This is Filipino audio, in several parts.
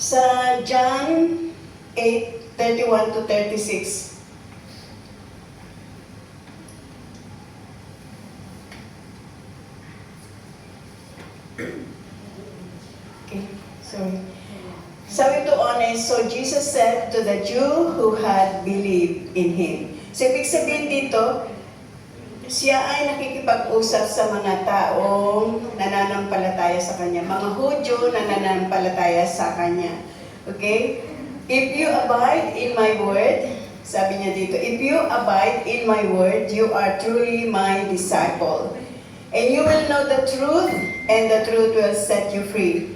Sa John 8:31 to 36. Okay, sorry. Sabi doon ay, so Jesus said to the Jew who had believed in Him. So, ibig sabihin dito, siya ay nakikipag-usap sa mga taong nananampalataya sa Kanya. Mga Hudyo na nananampalataya sa Kanya. Okay? If you abide in my word, sabi niya dito, if you abide in my word, you are truly my disciple. And you will know the truth, and the truth will set you free.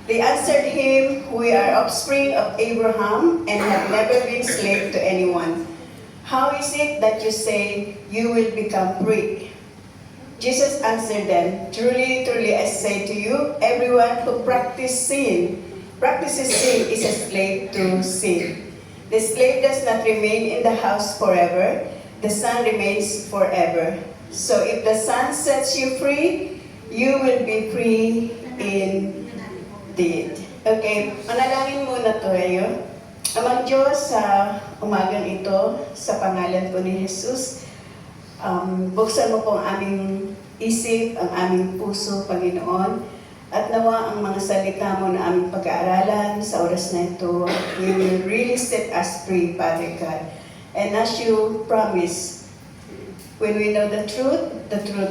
They answered him, we are offspring of Abraham and have never been slave to anyone. How is it that you say you will become free? Jesus answered them, truly, truly, I say to you, everyone who practices sin is a slave to sin. The slave does not remain in the house forever, the son remains forever. So if the Son sets you free, you will be free indeed. Okay, manalangin muna tayo. Amang Diyos, sa umagang ito, sa pangalan po ni Jesus, buksan mo po ang aming isip, ang aming puso, Panginoon, at nawa ang mga salita mo na aming pag-aaralan sa oras na ito, we will really set us free, Father God. And as you promise, when we know the truth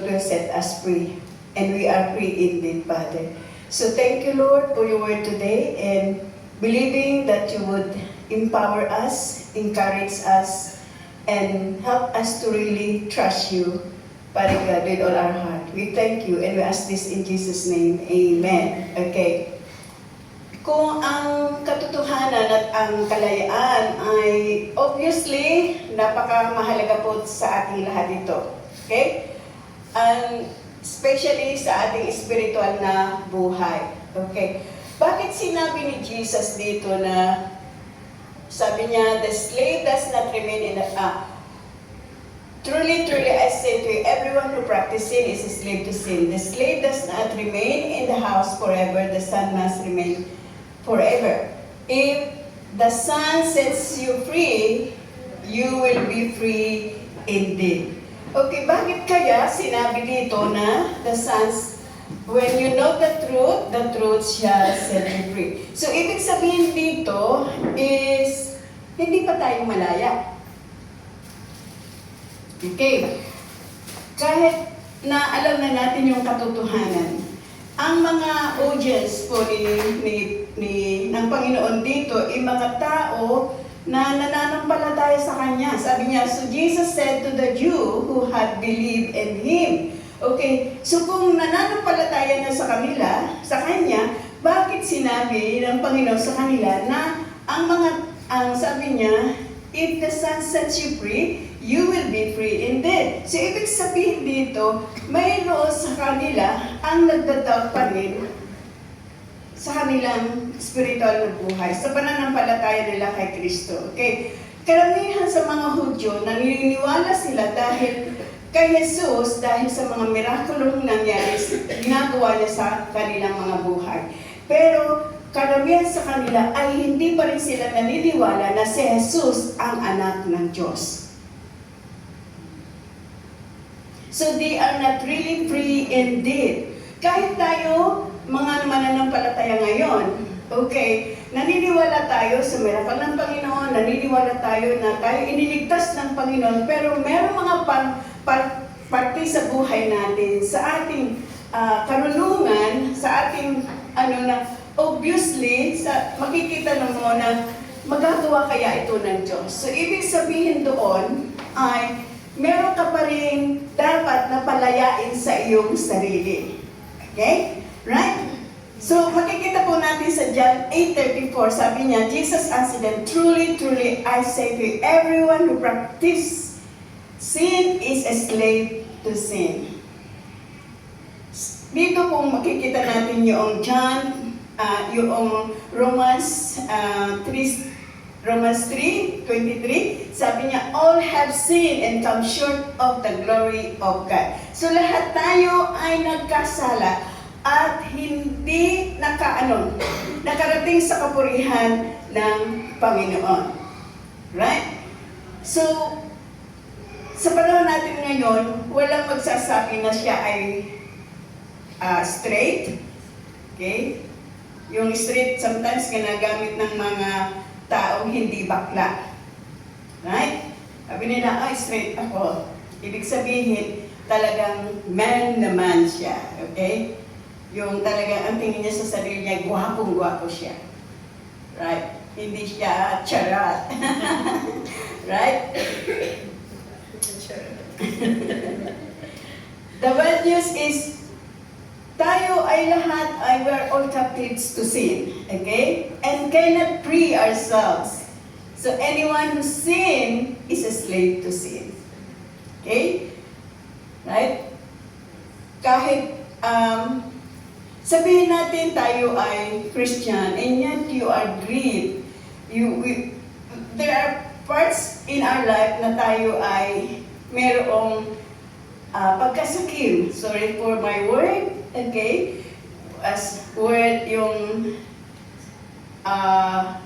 will set us free. And we are free indeed, Father. So thank you, Lord, for your word today, and believing that you would empower us, encourage us, and help us to really trust you, Father God, with all our heart. We thank you, and we ask this in Jesus' name. Amen. Okay. Kung ang katotohanan at ang kalayaan ay obviously napakamahalaga po sa ating lahat ito. Okay? And especially sa ating spiritual na buhay. Okay? Bakit sinabi ni Jesus dito na sabi niya, the slave does not remain in the... Truly, truly, I say to you, everyone who practices sin is a slave to sin. The slave does not remain in the house forever, the son must remain forever. If the Son sets you free, you will be free indeed. Okay, bakit kaya sinabi dito na the Sons, when you know the truth shall set you free. So, ibig sabihin dito is, hindi pa tayo malaya. Okay. Kahit na alam na natin yung katotohanan, ang mga audience po ng Panginoon dito, ay mga tao na nananampalataya sa Kanya. Sabi niya, so Jesus said to the Jew who had believed in Him. Okay, so kung nananampalataya na sa Kanya, bakit sinabi ng Panginoon sa kanila na ang sabi niya, if the Son sets you free, you will be free indeed. So, ibig sabihin dito, mayroon sa kanila ang nagdadoubt pa rin sa kanilang spiritual na buhay, sa pananampalataya nila kay Kristo. Okay? Karamihan sa mga Hudyo, naniniwala sila dahil kay Jesus, dahil sa mga mirakulong nangyari, ginagawa niya sa kanilang mga buhay. Pero, karamihan sa kanila ay hindi pa rin sila naniniwala na si Jesus ang anak ng Diyos. So they are not really free indeed. Kahit tayo, mga mananampalataya ngayon, okay, naniniwala tayo sa miracle ng Panginoon, naniniwala tayo na tayo iniligtas ng Panginoon, pero meron mga parte sa buhay natin, sa ating karunungan, sa ating obviously, makikita mo na magagawa kaya ito ng Diyos. So, ibig sabihin doon ay meron ka pa rin dapat na palayain sa iyong sarili. Okay? Right? So, makikita po natin sa John 8:34, sabi niya, Jesus answered them, truly, truly, I say to you, everyone who practices sin is a slave to sin. Dito kung makikita natin yung yung Romans 3:23, sabi niya, all have sinned and come short of the glory of God. So lahat tayo ay nagkasala at hindi nakarating sa kapurihan ng Panginoon. Right? So, sa panahon natin ngayon, walang magsasabi na siya ay straight. Okay? Yung straight sometimes ginagamit ng mga taong hindi bakla. Right? Sabi nila, straight ako. Ibig sabihin, talagang man na man siya. Okay? Yung talagang ang tingin niya sa sarili niya, gwapong-gwapo siya. Right? Hindi siya charot. Right? The bad news is, tayo ay lahat we're all captives to sin. Okay? And cannot free ourselves. So anyone who sin is a slave to sin. Okay? Right? Kahit sabihin natin tayo ay Christian and yet you are grieved. There are parts in our life na tayo ay merong pagkasakim. Sorry for my word. Okay? As word yung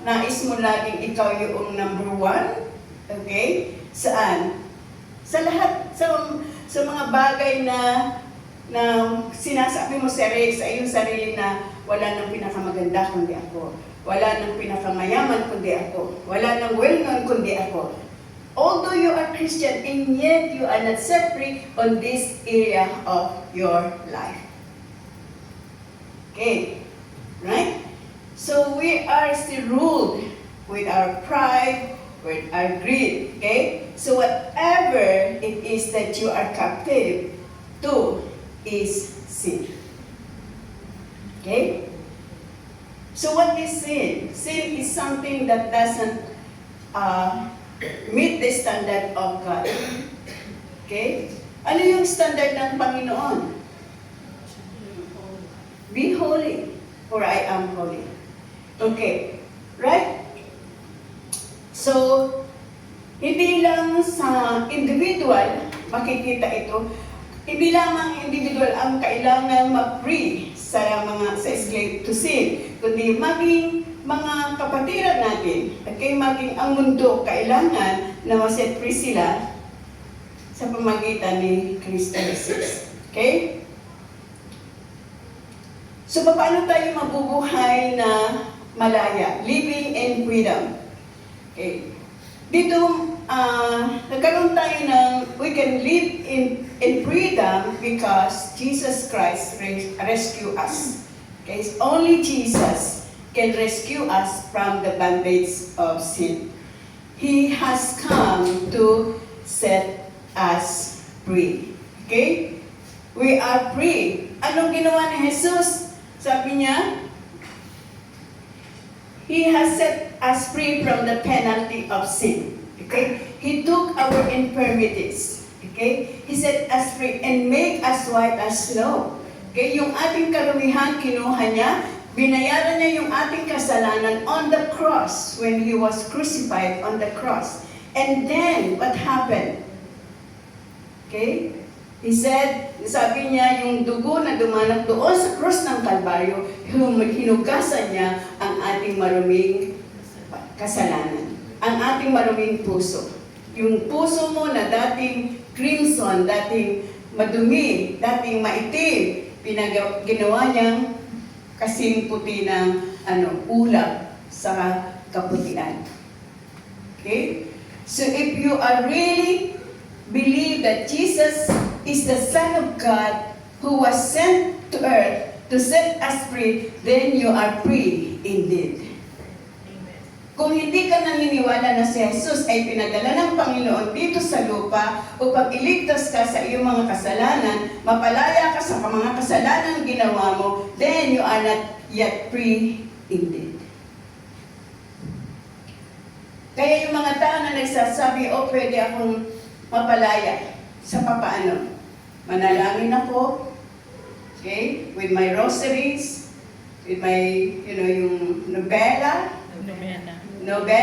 nais mo laging ikaw yung number one. Okay? Saan? Sa lahat, sa mga bagay na sinasabi mo sa iyong sarili na wala nang pinakamaganda kundi ako. Wala nang pinakamayaman kundi ako. Wala nang well-known kundi ako. Although you are Christian and yet you are not set free on this area of your life. Okay. Right? So we are still ruled with our pride, with our greed. Okay? So whatever it is that you are captive to is sin. Okay? So what is sin? Sin is something that doesn't meet the standard of God. Okay? Ano yung standard ng Panginoon? Be holy, for I am holy. Okay. Right? So, hindi lang sa individual makikita ito. Hindi lamang individual ang kailangan mag-free sa slave to sin, kundi maging mga kapatiran natin, okay, maging ang mundo kailangan na ma-set free sila sa pamagitan ni Kristo Jesus. Okay? So, paano tayo mabubuhay na malaya? Living in freedom. Okay. Dito, nagkaroon tayo we can live in freedom because Jesus Christ rescue us. Okay? Only Jesus can rescue us from the bondage of sin. He has come to set us free. Okay? We are free. Anong ginawa ni Jesus? Sabi niya, He has set us free from the penalty of sin. Okay? He took our infirmities. Okay? He set us free and make us white as snow. Okay? Yung ating karumihan, kinuha niya, binayaran niya yung ating kasalanan on the cross when He was crucified on the cross. And then, what happened? Okay? He said, sabi niya, yung dugo na dumanap doon sa cross ng Kalbaryo, hinugasan niya ang ating maruming kasalanan. Ang ating maruming puso. Yung puso mo na dating crimson, dating madumi, dating maitim, ginawa niyang kasing puti ng ulap sa kaputian. Okay? So if you are really believe that Jesus is the Son of God who was sent to earth to set us free, then you are free indeed. Amen. Kung hindi ka naniniwala na si Jesus ay pinadala ng Panginoon dito sa lupa upang iligtas ka sa iyong mga kasalanan, mapalaya ka sa mga kasalanan ginawa mo, then you are not yet free indeed. Kaya yung mga tao na nagsasabi, pwede akong mapalaya. Sa papaano? Manalangin ako, okay, with my rosaries, with my, yung nobela. Novena.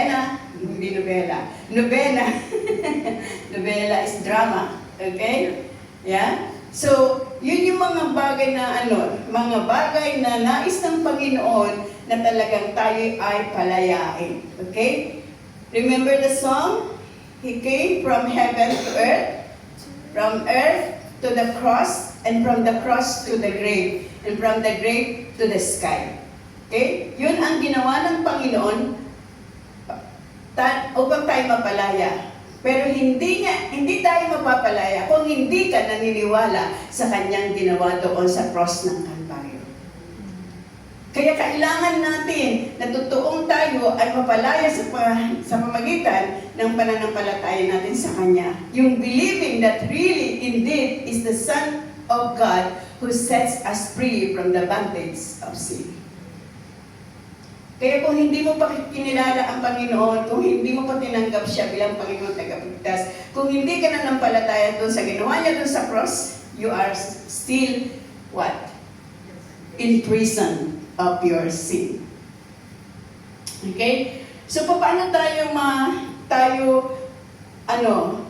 Novena is drama, okay? Yeah? So, yun yung mga bagay na mga bagay na nais ng Panginoon na talagang tayo ay palayain. Okay? Remember the song? He came from heaven to earth to the cross, and from the cross to the grave, and from the grave to the sky. Okay? Yun ang ginawa ng Panginoon upang tayo mapalaya. Pero hindi tayo mapapalaya kung hindi ka naniniwala sa kanyang ginawa doon sa cross ng Kalbaryo. Kaya kailangan natin na totoong tayo ay mapalaya sa pamagitan ng pananampalataya natin sa Kanya. Yung believing that really, indeed, is the Son of God who sets us free from the bondage of sin. Kaya kung hindi mo pa kinilala ang Panginoon, kung hindi mo pa tinanggap siya bilang Panginoon tagapagligtas, kung hindi ka nanampalataya doon sa ginawa niya doon sa cross, you are still, what? In prison of your sin. Okay? So, paano tayo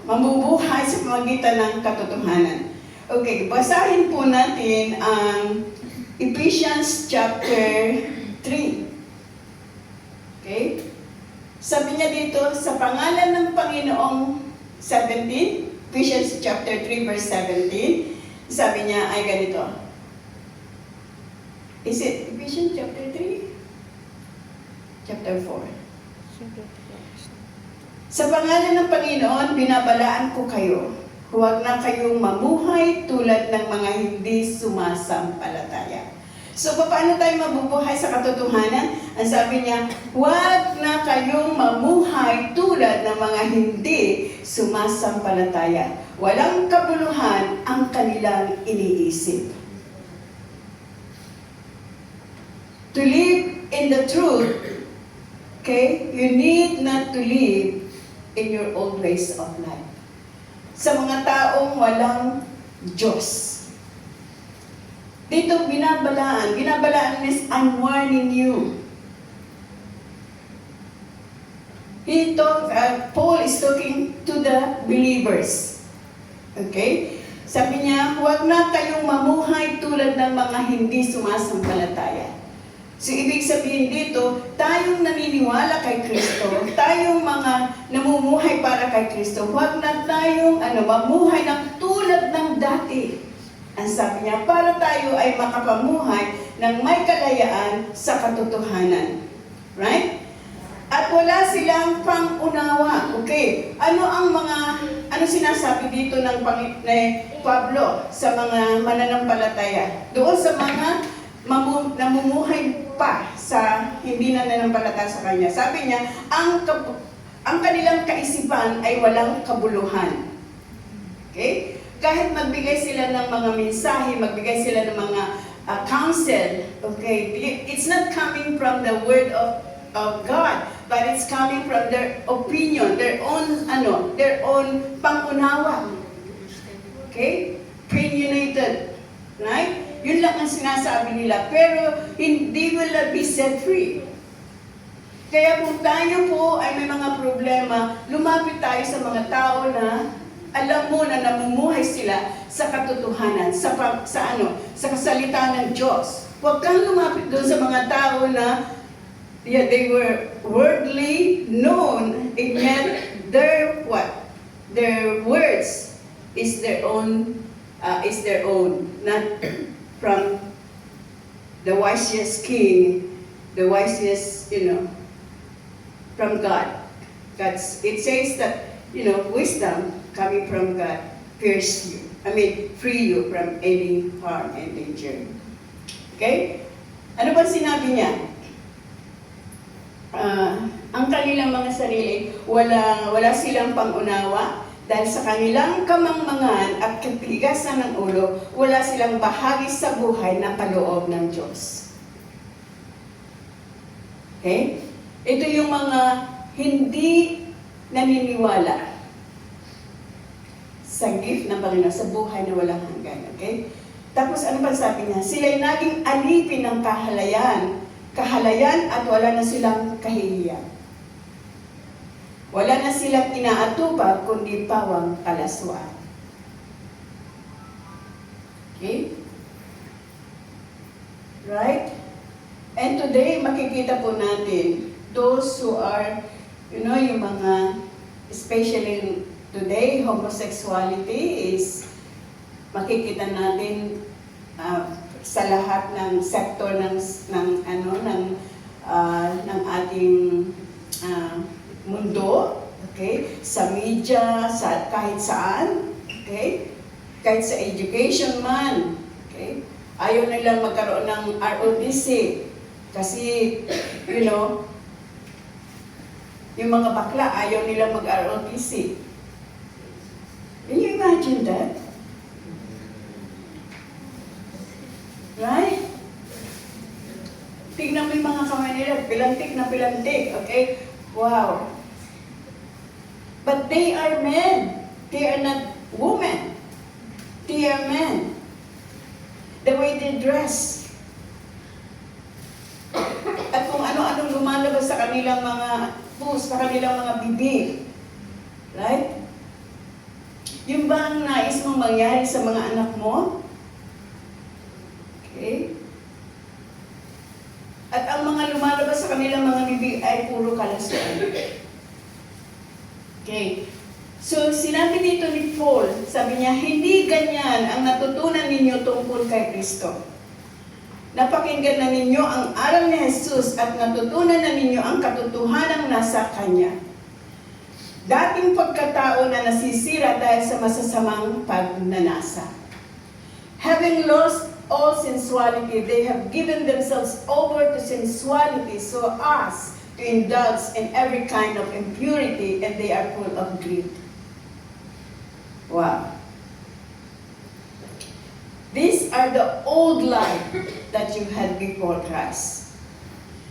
mamubuhay sa pamagitan ng katotohanan? Okay, basahin po natin ang Ephesians chapter 3. Okay? Sabi niya dito, sa pangalan ng Panginoong 17, Ephesians chapter 3 verse 17, sabi niya ay ganito. Is it Ephesians chapter 3? Chapter 4. Sa pangalan ng Panginoon, binabalaan ko kayo. Huwag na kayong mamuhay tulad ng mga hindi sumasampalataya. So, paano tayo mabubuhay sa katotohanan? Ang sabi niya, huwag na kayong mamuhay tulad ng mga hindi sumasampalataya. Walang kabuluhan ang kanilang iniisip. To live in the truth, okay, you need not to live in your old ways of life. Sa mga taong walang Diyos. Dito, binabalaan. Binabalaan means, I'm warning you. Paul is talking to the believers. Okay? Sabi niya, huwag na kayong mamuhay tulad ng mga hindi sumasampalataya. So, ibig sabihin dito, tayong naniniwala kay Kristo, tayong mga namumuhay para kay Kristo, huwag na tayong mamuhay ng tulad ng dati. Ang sabi niya, para tayo ay makapamuhay ng may kalayaan sa katotohanan. Right? At wala silang pang-unawa. Okay. Ano sinasabi dito ng Pablo sa mga mananampalataya? Doon sa mga namumuhay pa sa hindi na nanampalataya sa kanya. Sabi niya, ang kanilang kaisipan ay walang kabuluhan. Okay? Kahit magbigay sila ng mga mensahe, magbigay sila ng mga counsel, okay, it's not coming from the word of God, but it's coming from their opinion, their own pangunawa. Okay? Opinionated. Right? Yun lang ang sinasabi nila. Pero hindi will be set free. Kaya kung tayo po ay may mga problema, lumapit tayo sa mga tao na alam mo na namumuhay sila sa katotohanan, sa kasalita ng Diyos. Huwag kang lumapit doon sa mga tao na they were worldly known, and yet their words is their own, not from the wisest king, the wisest, from God. It says that, wisdom coming from God free you from any harm and danger. Okay? Ano ba sinabi niya? Ang kanilang mga sarili, wala silang pangunawa dahil sa kanilang kamangmangan at katigasan ng ulo, wala silang bahagi sa buhay na kaloob ng Diyos. Okay? Ito yung mga hindi naniniwala sa gift ng Panginoon, sa buhay na walang hanggan. Okay? Tapos ano pa sabi niya? Sila'y naging alipin ng kahalayan at wala na silang kahihiyan. Wala na silang inaatupag kundi pawang kalaswaan. Okay? Right? And today, makikita po natin, those who are, yung mga, especially today, homosexuality is, makikita natin sa lahat ng sektor ng ating mundo, okay? Sa media, kahit saan, okay? Kahit sa education man, okay? Ayaw nilang magkaroon ng ROTC kasi, yung mga bakla ayaw nilang mag-ROTC. Can you imagine that? Right? Tignan mo yung mga kamay nila, pilantik na pilantik, okay? Wow. But they are men. They are not women. They are men. The way they dress. At kung ano-anong lumalabas sa kanilang mga sa kanilang mga bibig. Right? Yung ba ang nais mong mangyari sa mga anak mo? Okay? At ang mga lumalabas sa kanilang mga bibig ay puro kalaswaan. Okay. So, sinabi dito ni Paul, sabi niya, hindi ganyan ang natutunan ninyo tungkol kay Kristo. Napakinggan na ninyo ang aral ni Jesus at natutunan na ninyo ang katotohanan nasa Kanya. Dating pagkatao na nasisira dahil sa masasamang pagnanasa. Having lost all sensuality, they have given themselves over to sensuality so as to indulge in every kind of impurity, and they are full of greed. Wow. These are the old life that you had before Christ.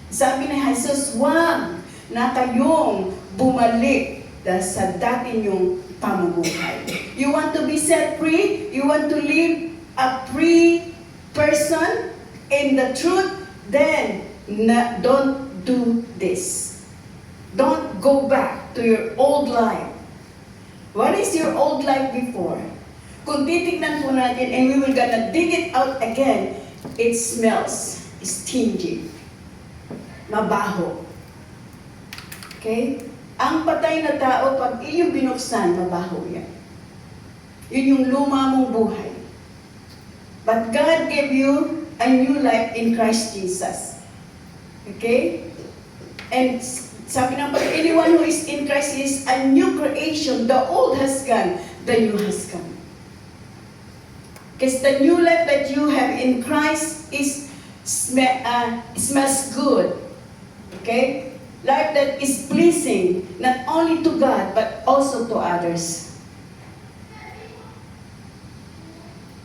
Sabi ni Jesus, wag na kayong bumalik sa dati niyong pamumuhay. You want to be set free? You want to live a free person in the truth? Then, don't do this. Don't go back to your old life. What is your old life before? Kung titignan po natin, and we will gonna dig it out again, it smells stingy. Mabaho. Okay? Ang patay na tao, pag iyong binuksan, mabaho yan. Yun yung luma mong buhay. But God gave you a new life in Christ Jesus. Okay? And sabi ng pag anyone who is in Christ is a new creation. The old has gone, the new has come. Because the new life that you have in Christ smells good. Okay? Life that is pleasing, not only to God, but also to others.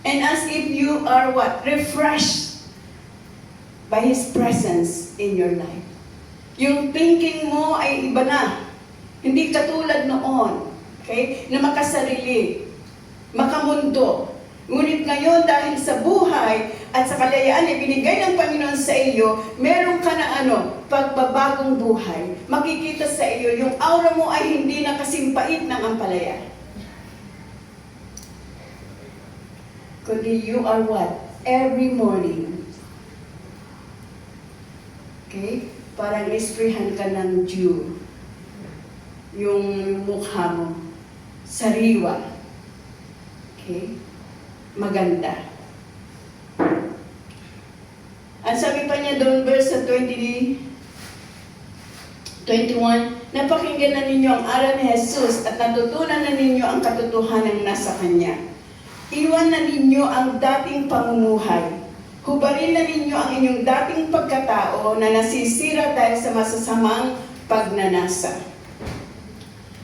And as if you are what? Refreshed by His presence in your life. Yung thinking mo ay iba na. Hindi katulad noon. Okay? Na makasarili, makamundo. Ngunit ngayon dahil sa buhay at sa kalayaan na binigay ng Panginoon sa iyo, meron ka na pagbabagong buhay. Makikita sa iyo, yung aura mo ay hindi na kasing pait ng ampalaya. Kundi you are what? Every morning. Okay? Parang isprihan ka ng dew. Yung mukha mo. Sariwa. Okay? Maganda. Ang sabi pa niya doon, verse 21, napakinggan na ninyo ang aral ni Jesus at natutunan na ninyo ang katotohanan nasa Kanya. Iwan na ninyo ang dating pamumuhay. Hubarin na ninyo ang inyong dating pagkatao na nasisira dahil sa masasamang pagnanasa.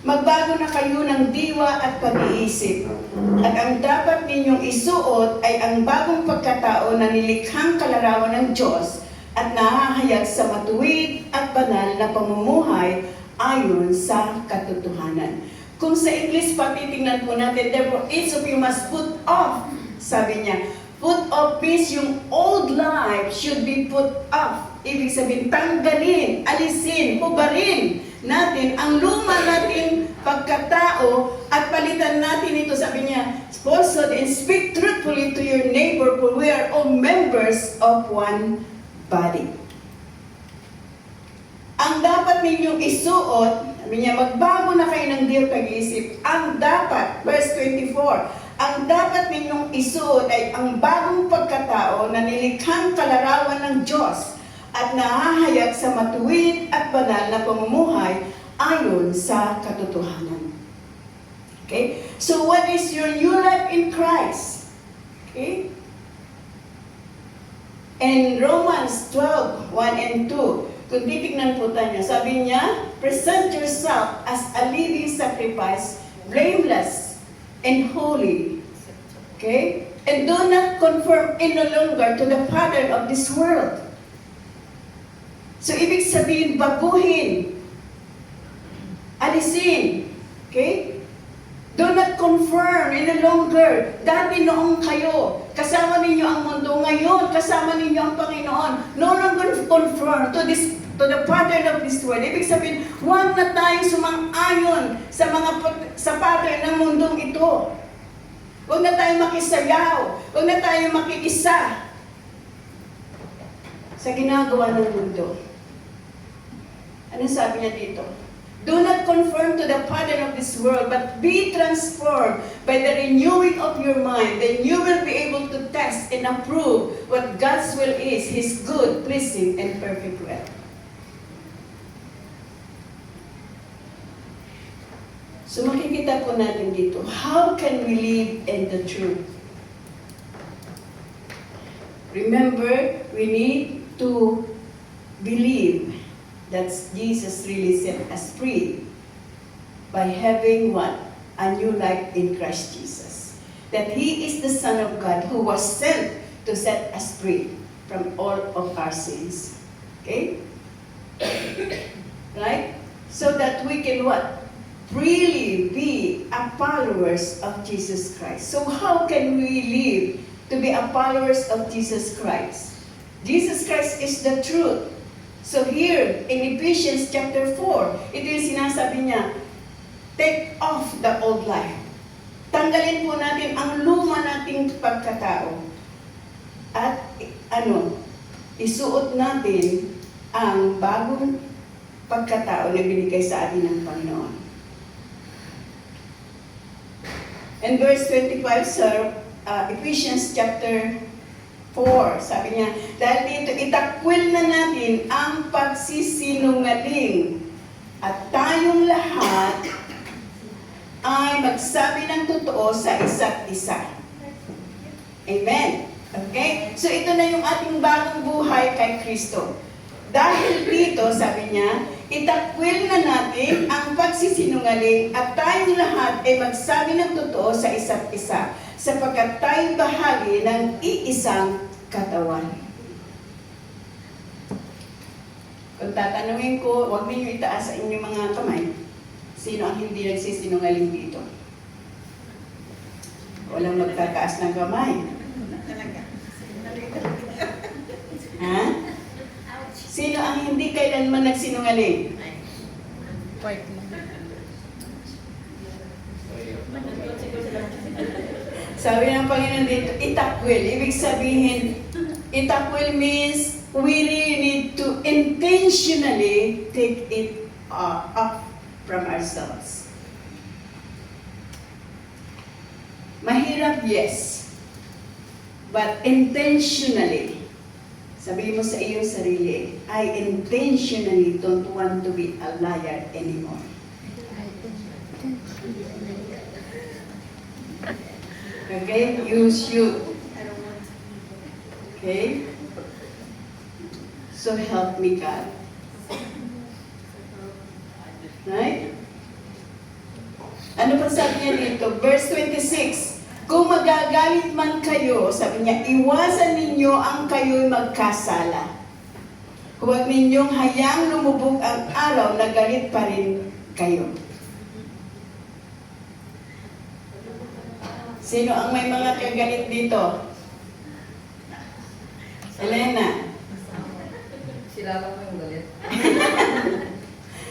Magbago na kayo ng diwa at pag-iisip. At ang dapat ninyong isuot ay ang bagong pagkatao na nilikhang kalarawan ng Diyos at nahahayag sa matuwid at banal na pamumuhay ayon sa katotohanan. Kung sa English pa titingnan po natin, therefore each of you must put off, sabi niya, put off means yung old life should be put off. Ibig sabihin, tanggalin, alisin, hubarin natin ang luma nating pagkatao at palitan natin ito. Sabi niya, falsehood and speak truthfully to your neighbor, for we are all members of one body. Ang dapat ninyong isuot, sabi niya, magbago na kayo ng diyot pag-iisip. Ang dapat, verse 24, ang dapat ninyong isuot ay ang bagong pagkatao na nilikhang kalarawan ng Diyos at nahahayag sa matuwid at banal na pamumuhay ayon sa katotohanan. Okay? So what is your new life in Christ? Okay? In Romans 12, 1 and 2, kung titignan po tayo, sabi niya, present yourself as a living sacrifice, blameless and holy. Okay? And do not conform any longer to the pattern of this world. So, ibig sabihin, baguhin, alisin, okay? Do not conform any longer. Dati noong kayo, kasama ninyo ang mundo. Ngayon, kasama ninyo ang Panginoon. No longer conform to the pattern of this world. Ibig sabihin, huwag na tayong sumang-ayon sa pattern ng mundong ito. Huwag na tayong makisayaw. Huwag na tayong makikisa sa ginagawa ng mundo. Ano sabi niya dito? Do not conform to the pattern of this world, but be transformed by the renewing of your mind. Then you will be able to test and approve what God's will is, His good, pleasing, and perfect will. So makikita po natin dito, how can we live in the truth? Remember, we need to believe that Jesus really set us free by having what? A new life in Christ Jesus. That He is the Son of God who was sent to set us free from all of our sins. Okay? Right? So that we can what? Really be a followers of Jesus Christ. So how can we live to be a followers of Jesus Christ? Jesus Christ is the truth. So here, in Ephesians chapter 4, ito yung sinasabi niya, take off the old life. Tanggalin po natin ang luma nating pagkatao. At isuot natin ang bagong pagkatao na binigay sa atin ng Panginoon. And verse 25, sir, Ephesians chapter 4, sabi niya, dahil dito itakwil na natin ang pagsisinungaling at tayong lahat ay magsabi ng totoo sa isa't isa. Amen. Okay? So ito na yung ating bagong buhay kay Kristo. Dahil dito, sabi niya, itakwil na natin ang pagsisinungaling at tayong lahat ay magsabi ng totoo sa isa't isa, sapagkat tayo bahagi ng iisang katawan. Kung tatanungin ko, huwag ninyo itaas sa inyong mga kamay, sino ang hindi nagsisinungaling dito? Walang magtataas ng kamay. Ha? Sino ang hindi kailanman nagsinungaling? Sabi ng Panginoon dito, itakwil. Ibig sabihin, itakwil means we really need to intentionally take it off from ourselves. Mahirap, yes. But intentionally, sabihin mo sa iyong sarili, I intentionally don't want to be a liar anymore. Okay? You should. Okay? So help me God. Right? Ano pa sabi niya dito? Verse 26. Kung magagalit man kayo, sabi niya, iwasan ninyo ang kayo'y magkasala. Huwag ninyong hayang lumubog ang araw na galit pa rin kayo. Sino ang may mga kagalit dito? Elena. Sila lang mo yung galit.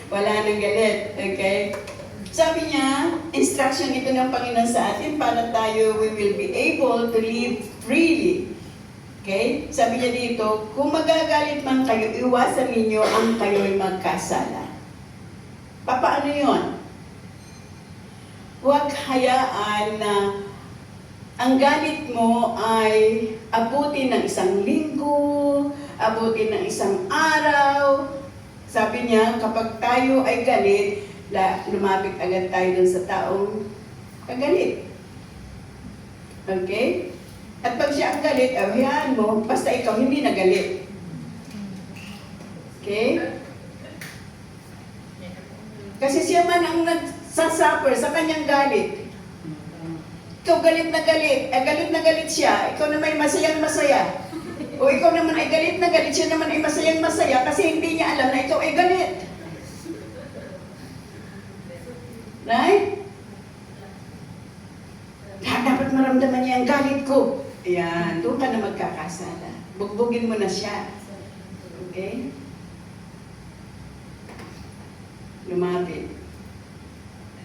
Wala nang galit. Okay? Sabi niya, instruction ito ng Panginoon sa atin para tayo, we will be able to live freely. Okay? Sabi niya dito, kung magagalit man kayo, iwasan ninyo ang kayo'y magkasala. Paano yun? Huwag hayaan na ang galit mo ay abutin ng isang linggo, abutin ng isang araw. Sabi niya, kapag tayo ay galit, lumapit agad tayo dun sa taong kagalit. Okay? At pag siya ang galit, hayaan mo, basta ikaw hindi nagalit. Okay? Kasi siya man ang nagsasuffer sa kanyang galit. Ikaw galit na galit siya, ikaw naman ay masayang masaya. O ikaw naman ay galit na galit, siya naman ay masayang masaya kasi hindi niya alam na ikaw ay galit. Right? Dapat maramdaman niya ang galit ko. Ayan, doon ka na magkakasala. Bugbugin mo na siya. Okay? Lumapit.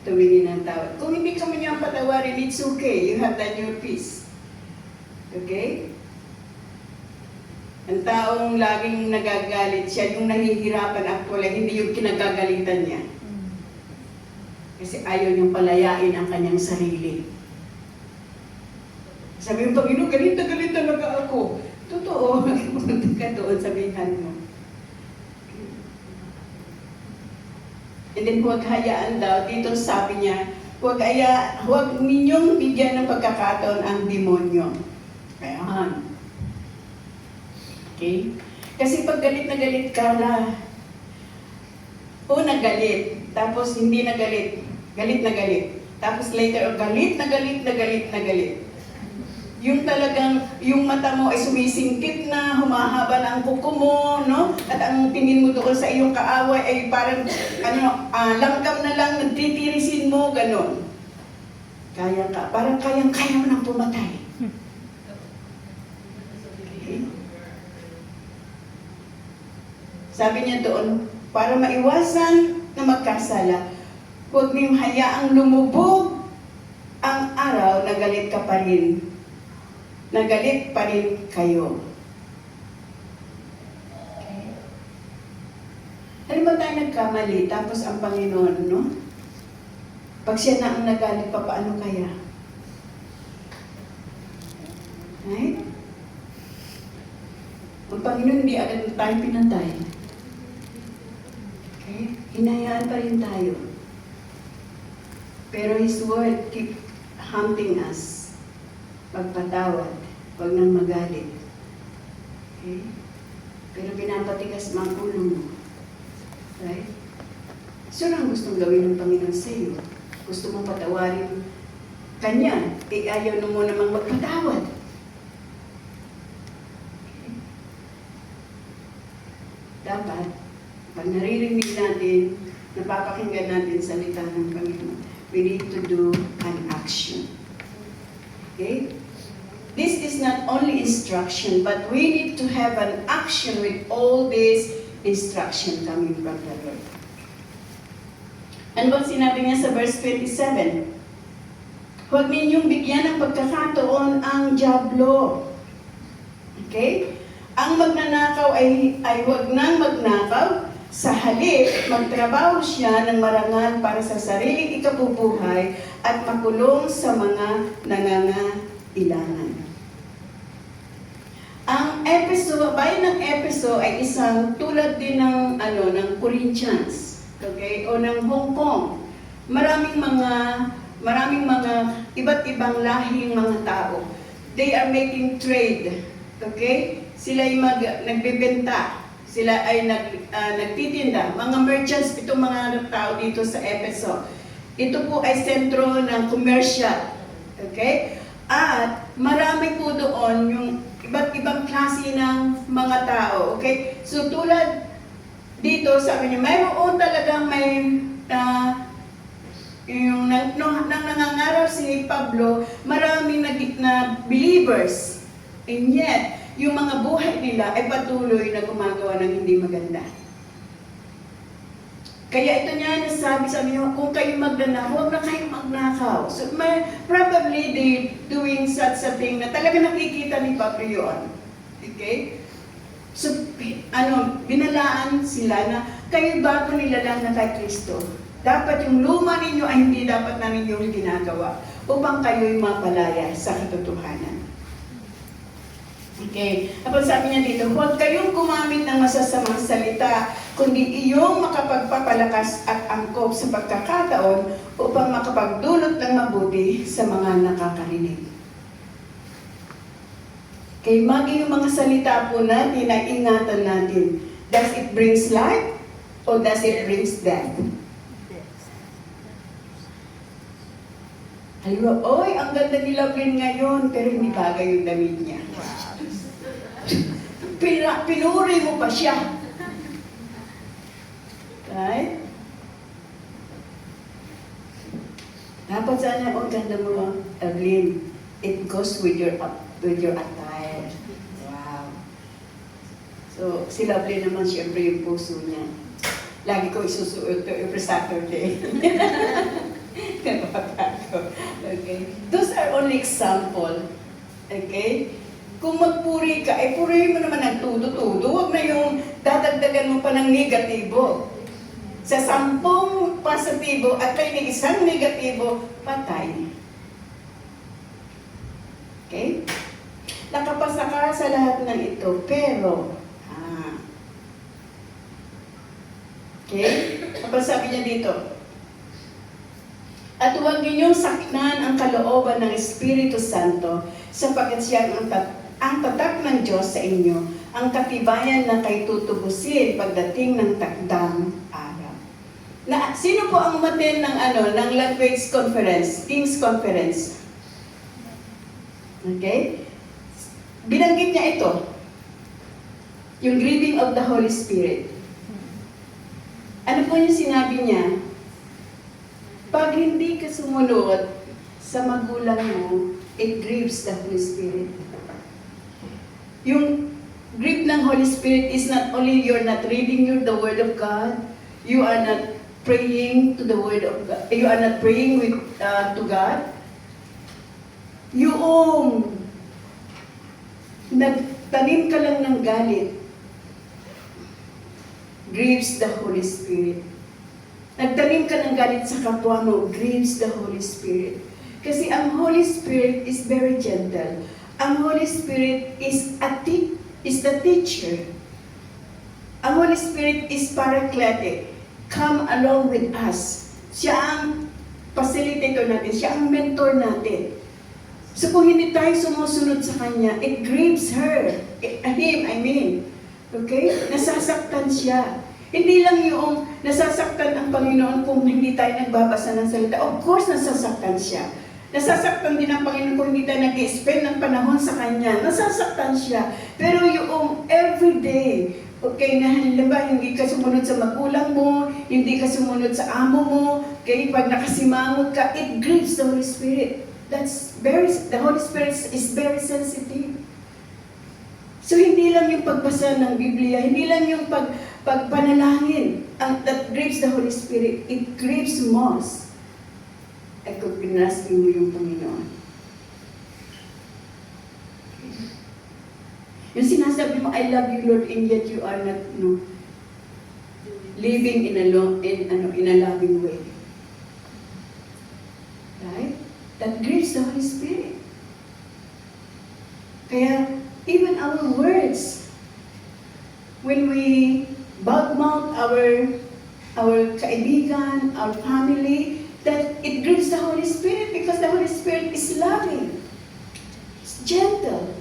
Tumingin ng tawad. Kung hindi ka man niyang patawarin, it's okay. You have done your peace. Okay? Ang taong laging nagagalit, siya yung nahihirapan actually, hindi yung kinagagalitan niya. Kasi ayaw niyang palayain ang kanyang sarili. Sabi yung Panginoon, galit na talaga ako. Totoo, magpunta ka doon, sabihan mo. And then huwag hayaan daw, dito sabi niya, huwag ninyong bigyan ng pagkakataon ang demonyo. Ayan. Okay? Kasi pag galit na galit ka na, una galit, tapos hindi na galit, galit na galit. Tapos later, galit na galit. Yung talagang, yung mata mo ay sumisingkit na, humahaba na ang kuko mo, no? At ang tingin mo doon sa iyong kaaway ay parang, langkam na lang, nagtitirisin mo, ganon. Kaya ka, parang kayang-kaya mo nang pumatay. Okay? Sabi niya doon, para maiwasan na magkasala, huwag niyong hayaang lumubog ang araw na galit ka pa rin. Nagalit pa rin kayo. Okay. Halimbawa tayo nagkamali, tapos ang Panginoon, no? Pag siya na ang nagalit pa, paano kaya? Right? Ang Panginoon hindi agad tayo pinatay. Okay? Hinayaan pa rin tayo. Pero His Word keep hunting us. Pagpatawad, huwag nang magalit. Okay? Pero pinapatigas mo ang ulo mo. Right? So, ang gustong gawin ng Panginoon sa iyo? Gusto mong patawarin Kanya, ayaw mo namang magpatawad. Okay? Dapat, pag naririnig natin, napapakinggan natin salita ng Panginoon, we need to do an action. Okay? This is not only instruction, but we need to have an action with all this instruction coming from the Lord. Ano bang sinabi niya sa verse 27? Huwag ninyong bigyan ng pagkakataon ang dyablo. Okay? Ang magnanakaw ay huwag nang magnakaw. Sa halip, magtrabaho siya ng marangal para sa sariling ikabubuhay at makulong sa mga nangangailangan. Ang bayan ng Efeso ay isang tulad din ng Corinthians, okay, o ng Hong Kong. Maraming mga iba't ibang lahing mga tao. They are making trade, okay? Sila ay nagbebenta. Sila ay nagtitinda. Mga merchants, itong mga tao dito sa Efeso. Ito po ay sentro ng commercial. Okay? At marami po doon yung iba't ibang klase ng mga tao. Okay? So tulad dito, sabi niya, mayroon talagang yung nangangaral si Pablo, maraming na believers. And yet, yung mga buhay nila ay patuloy na gumagawa ng hindi maganda. Kaya ito niya nasabi sa inyo, kung kayo magnanakaw, huwag na kayong magnakaw. So, probably they doing such a thing na talaga nakikita ni Papa yun. Okay? So, binalaan sila na kayo bago nilalang na kay Kristo. Dapat yung luma ninyo ay hindi dapat na ninyong ginagawa upang kayo'y mapalaya sa katotohanan. Okay. Tapos sabi niya dito, huwag kayong gumamit ng masasamang salita, kundi iyong makapagpapalakas at angkop sa pagkakataon upang makapagdulot ng mabuti sa mga nakakarinig. Okay, maging yung mga salita po natin ay ingatan natin. Does it brings life or does it brings death? Halimbawa, oy, ang ganda ni Lovelyn ngayon, pero hindi bagay yung damit niya. Pinuri mo pa siya. Right? Dapat sana, oh, ganda mo, Evelyn. It goes with your attire. Wow. So, si Lovelyn naman, siyempre yung puso niya. Lagi ko isusuot ito every Saturday. Okay? Those are only example. Okay? Kung magpuri ka, purihin mo naman ng tudo-tudo. Huwag na yung dadagdagan mo pa ng negatibo. Sa 10 positibo at may isang negatibo, patay. Okay? Nakapasa ka sa lahat ng ito, pero, okay? Tapos sabi niya dito, at huwag ninyong saknan ang kalooban ng Espiritu Santo sapagkat siya ang tatak ng Diyos sa inyo, ang katibayan na kay tutubusin pagdating ng takdang araw. Sino po ang umattend ng language conference, King's Conference? Okay? Binanggit niya ito, yung grieving of the Holy Spirit. Ano po yung sinabi niya? Pag hindi ka sumunod sa magulang mo, it grieves the Holy Spirit. Yung grief ng Holy Spirit is not only you're not reading the Word of God, you are not praying to the Word of God, you are not praying to God. Yung nagtanim ka lang ng galit, grieves the Holy Spirit. Nagtanim ka ng galit sa kapwa mo, grieves the Holy Spirit. Kasi ang Holy Spirit is very gentle. Ang Holy Spirit is the teacher. Ang Holy Spirit is paracletic. Come along with us. Siya ang facilitator natin. Siya ang mentor natin. So kung hindi tayo sumusunod sa Kanya, it grieves him. Okay? Nasasaktan siya. Hindi lang yung nasasaktan ang Panginoon kung hindi tayo nagbabasa ng salita. Of course, nasasaktan siya. Nasasaktan din ang Panginoon kung hindi tayo nag-spend ng panahon sa Kanya. Nasasaktan siya. Pero yung everyday, okay, na halimbawa, hindi ka sumunod sa magulang mo, hindi ka sumunod sa amo mo, okay, pag nakasimangot ka, it grieves the Holy Spirit. The Holy Spirit is very sensitive. So, hindi lang yung pagbasa ng Biblia, hindi lang yung pagpanalangin that grieves the Holy Spirit. It grieves most. Ay kung pinaskin mo yung Panginoon. Okay. Yung sinasabi mo, I love you, Lord, and yet you are not, living in a loving way. Right? That grieves the Holy Spirit. Kaya, even our words, when we badmouth our kaibigan, our family, that it grieves the Holy Spirit because the Holy Spirit is loving. It's gentle.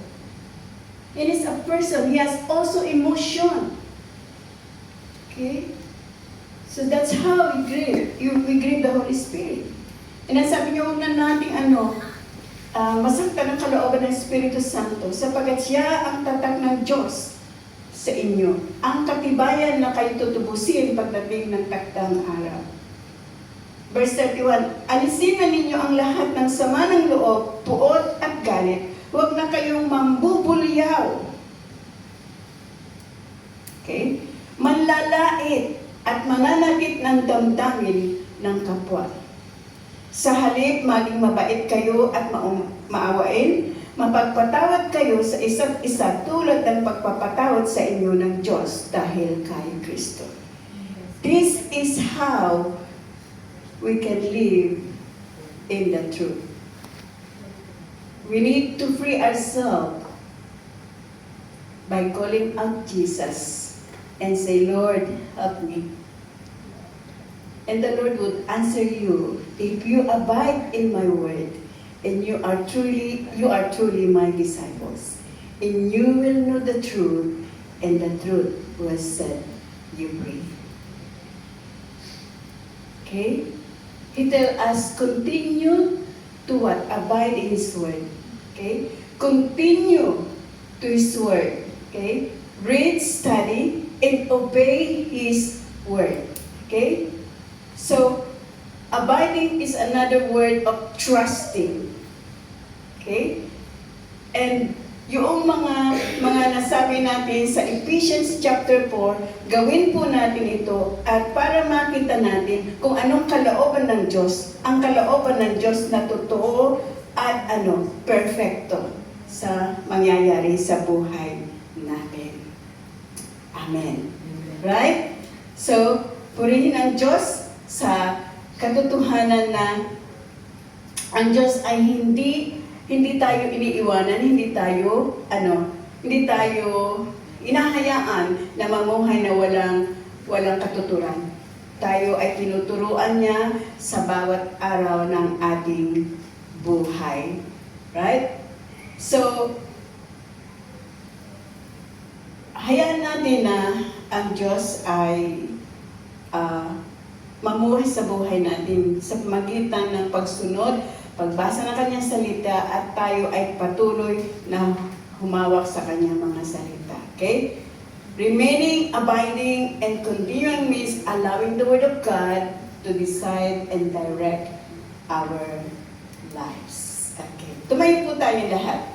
And it's a person. He has also emotion. Okay? So that's how we grieve. We grieve the Holy Spirit. And ang sabi niyo, huwag na nating masaktan ang kalooban ng Espiritu Santo sapagkat siya ang tatak ng Diyos sa inyo. Ang katibayan na kayo tutubusin pagdating ng takdang araw. Verse 31, alisin na ninyo ang lahat ng sama ng loob, puot at galit. Huwag na kayong mambubulyaw. Okay? Manlalait. at mananakit ng damdamin ng kapwa. Sa halip, maging mabait kayo at maawain, mapagpatawad kayo sa isa't isa tulad ng pagpapatawad sa inyo ng Diyos dahil kay Kristo. This is how we can live in the truth. We need to free ourselves by calling out Jesus and say, Lord, help me. And the Lord would answer you if you abide in my word and you are truly my disciples. And you will know the truth, and the truth will set you free. Okay? He tells us, continue to what? Abide in His word. Okay? Continue to His word. Okay? Read, study, and obey His word. Okay? So, abiding is another word of trusting. Okay? And yung mga nasabi natin sa Ephesians chapter 4, gawin po natin ito at para makita natin kung anong kalooban ng Diyos, ang kalooban ng Diyos na totoo at perfecto sa mangyayari sa buhay natin. Amen. Right? So, purihin ang Diyos sa katotohanan na ang Diyos ay hindi tayo iniiwanan, hindi tayo inahayaan na mamuhay na walang katuturan. Tayo ay tinuturuan niya sa bawat araw ng ating buhay. Right? So, hayaan natin na ang Diyos ay mamuhay sa buhay natin sa pamagitan ng pagsunod, pagbasa ng kanyang salita, at tayo ay patuloy na humawak sa kanyang mga salita. Okay? Remaining, abiding, and continuing means allowing the Word of God to decide and direct our lives. Okay. Tumayo po tayo lahat.